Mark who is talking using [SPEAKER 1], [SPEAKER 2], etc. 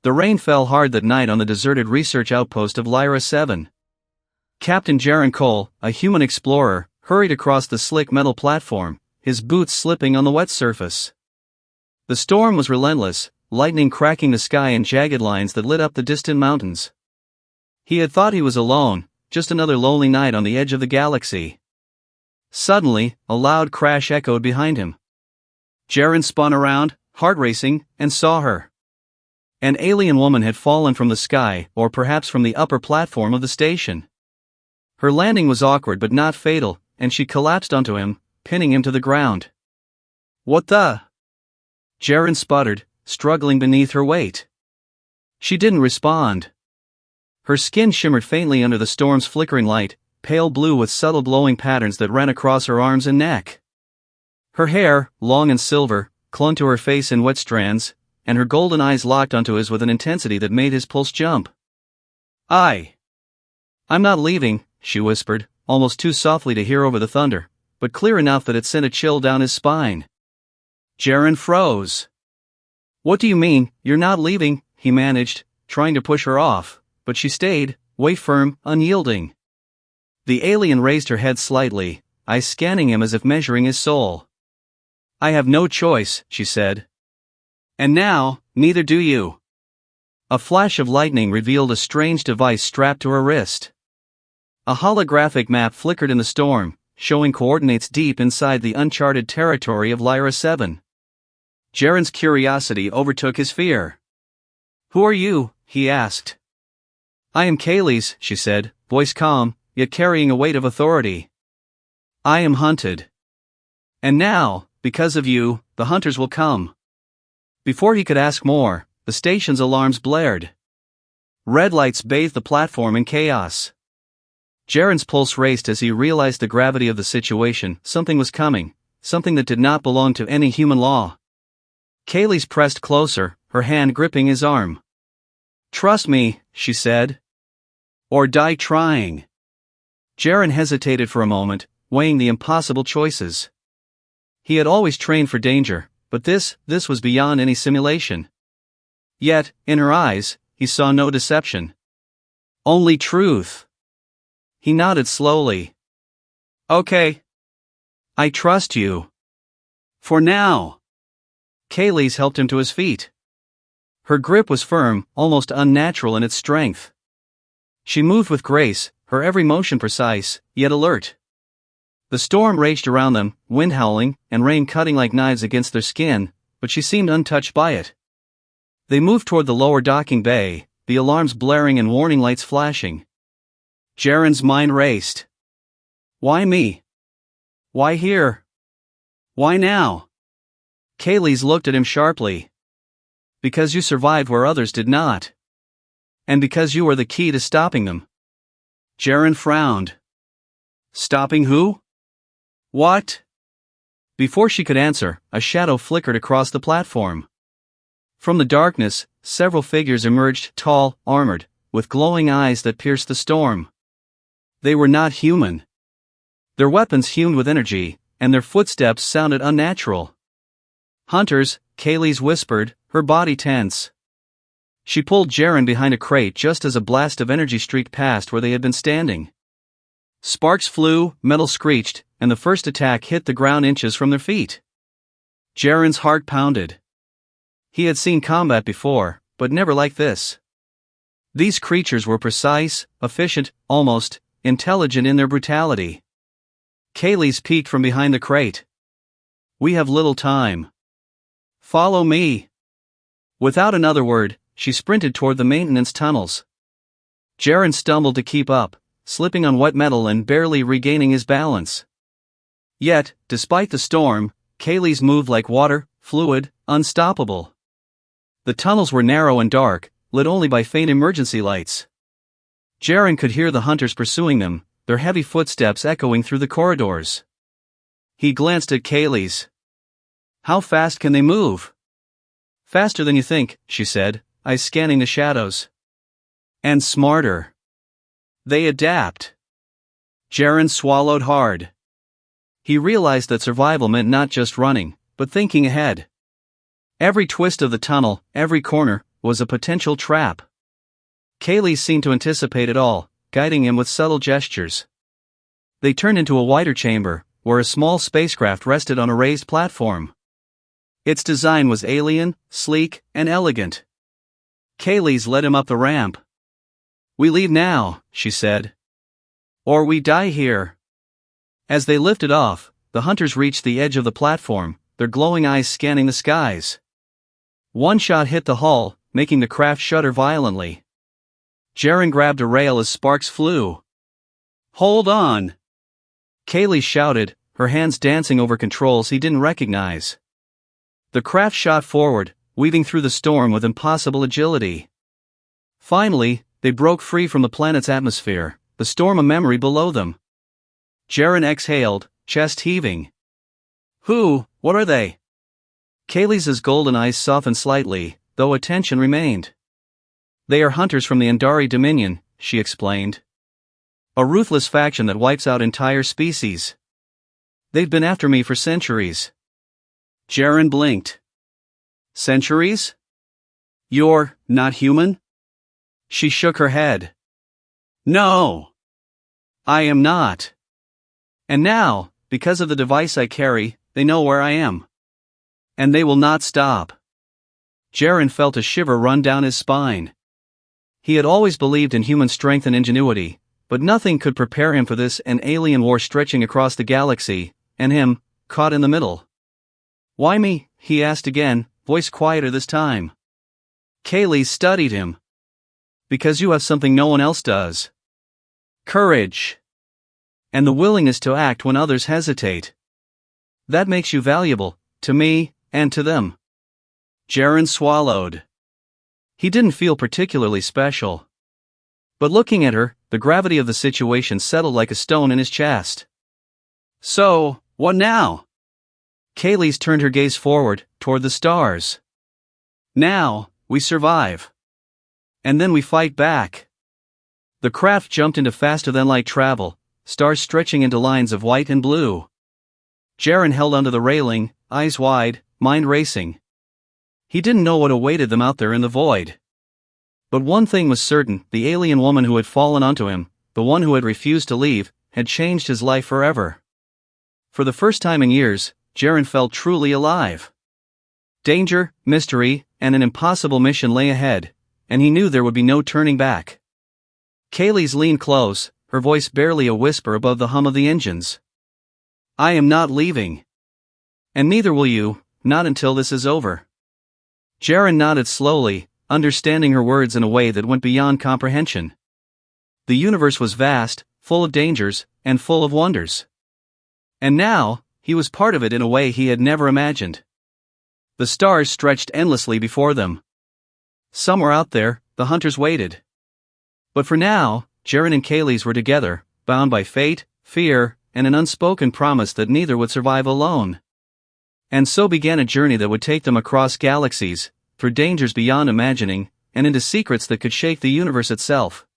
[SPEAKER 1] The rain fell hard that night on the deserted research outpost of Lyra 7. Captain Jaron Cole, a human explorer, hurried across the slick metal platform, his boots slipping on the wet surface. The storm was relentless, lightning cracking the sky in jagged lines that lit up the distant mountains. He had thought he was alone, just another lonely night on the edge of the galaxy. Suddenly, a loud crash echoed behind him. Jaron spun around, heart racing, and saw her. An alien woman had fallen from the sky, or perhaps from the upper platform of the station. Her landing was awkward but not fatal, and she collapsed onto him, pinning him to the ground. "What the?" Jaron sputtered, struggling beneath her weight. She didn't respond. Her skin shimmered faintly under the storm's flickering light, pale blue with subtle glowing patterns that ran across her arms and neck. Her hair, long and silver, clung to her face in wet strands, and her golden eyes locked onto his with an intensity that made his pulse jump. I'm not leaving," she whispered, almost too softly to hear over the thunder, but clear enough that it sent a chill down his spine. Jaron froze. "What do you mean, you're not leaving?" he managed, trying to push her off, but she stayed, weight firm, unyielding. The alien raised her head slightly, eyes scanning him as if measuring his soul. "I have no choice," she said. "And now, neither do you." A flash of lightning revealed a strange device strapped to her wrist. A holographic map flickered in the storm, showing coordinates deep inside the uncharted territory of Lyra 7. Jaron's curiosity overtook his fear. "Who are you?" he asked. "I am Kaylee's," she said, voice calm, yet carrying a weight of authority. "I am hunted. And now, because of you, the hunters will come." Before he could ask more, the station's alarms blared. Red lights bathed the platform in chaos. Jaron's pulse raced as he realized the gravity of the situation. Something was coming, something that did not belong to any human law. Kaylee's pressed closer, her hand gripping his arm. "Trust me," she said. "Or die trying." Jaron hesitated for a moment, weighing the impossible choices. He had always trained for danger, but this was beyond any simulation. Yet, in her eyes, he saw no deception. Only truth. He nodded slowly. "Okay. I trust you. For now." Kaylee's helped him to his feet. Her grip was firm, almost unnatural in its strength. She moved with grace, her every motion precise, yet alert. The storm raged around them, wind howling, and rain cutting like knives against their skin, but she seemed untouched by it. They moved toward the lower docking bay, the alarms blaring and warning lights flashing. Jaron's mind raced. Why me? Why here? Why now? Kaylee's looked at him sharply. Because you survived where others did not. And because you are the key to stopping them. Jaron frowned. Stopping who? What? Before she could answer, a shadow flickered across the platform. From the darkness, several figures emerged, tall, armored, with glowing eyes that pierced the storm. They were not human. Their weapons hummed with energy, and their footsteps sounded unnatural. Hunters, Kaylee's whispered, her body tense. She pulled Jaron behind a crate just as a blast of energy streaked past where they had been standing. Sparks flew, metal screeched, and the first attack hit the ground inches from their feet. Jaron's heart pounded. He had seen combat before, but never like this. These creatures were precise, efficient, almost intelligent in their brutality. Kaylee's peeked from behind the crate. We have little time. Follow me. Without another word, she sprinted toward the maintenance tunnels. Jaron stumbled to keep up, slipping on wet metal and barely regaining his balance. Yet, despite the storm, Kaylee's moved like water, fluid, unstoppable. The tunnels were narrow and dark, lit only by faint emergency lights. Jaron could hear the hunters pursuing them, their heavy footsteps echoing through the corridors. He glanced at Kaylee's. How fast can they move? Faster than you think, she said, eyes scanning the shadows. And smarter. They adapt. Jaron swallowed hard. He realized that survival meant not just running, but thinking ahead. Every twist of the tunnel, every corner, was a potential trap. Kaylee seemed to anticipate it all, guiding him with subtle gestures. They turned into a wider chamber, where a small spacecraft rested on a raised platform. Its design was alien, sleek, and elegant. Kaylee's led him up the ramp. "We leave now," she said. "Or we die here." As they lifted off, the hunters reached the edge of the platform, their glowing eyes scanning the skies. One shot hit the hull, making the craft shudder violently. Jaren grabbed a rail as sparks flew. "Hold on!" Kaylee shouted, her hands dancing over controls he didn't recognize. The craft shot forward, weaving through the storm with impossible agility. Finally, they broke free from the planet's atmosphere, the storm of memory below them. Jaren exhaled, chest heaving. What are they?" Kaylee's golden eyes softened slightly, though attention remained. "They are hunters from the Andari Dominion," she explained. "A ruthless faction that wipes out entire species. They've been after me for centuries." Jaren blinked. "Centuries? You're not human?" She shook her head. "No. I am not. And now, because of the device I carry, they know where I am. And they will not stop." Jaren felt a shiver run down his spine. He had always believed in human strength and ingenuity, but nothing could prepare him for this: an alien war stretching across the galaxy, and him, caught in the middle. "Why me?" he asked again, voice quieter this time. Kaylee studied him. "Because you have something no one else does. Courage. And the willingness to act when others hesitate. That makes you valuable, to me, and to them." Jaren swallowed. He didn't feel particularly special. But looking at her, the gravity of the situation settled like a stone in his chest. "So, what now?" Kaylee's turned her gaze forward, toward the stars. "Now, we survive. And then we fight back." The craft jumped into faster-than-light travel, stars stretching into lines of white and blue. Jaren held onto the railing, eyes wide, mind racing. He didn't know what awaited them out there in the void. But one thing was certain: the alien woman who had fallen onto him, the one who had refused to leave, had changed his life forever. For the first time in years, Jaren felt truly alive. Danger, mystery, and an impossible mission lay ahead, and he knew there would be no turning back. Kaylee's leaned close, her voice barely a whisper above the hum of the engines. "I am not leaving. And neither will you, not until this is over." Jaren nodded slowly, understanding her words in a way that went beyond comprehension. The universe was vast, full of dangers, and full of wonders. And now, he was part of it in a way he had never imagined. The stars stretched endlessly before them. Somewhere out there, the hunters waited. But for now, Jaren and Kaylee's were together, bound by fate, fear, and an unspoken promise that neither would survive alone. And so began a journey that would take them across galaxies, through dangers beyond imagining, and into secrets that could shake the universe itself.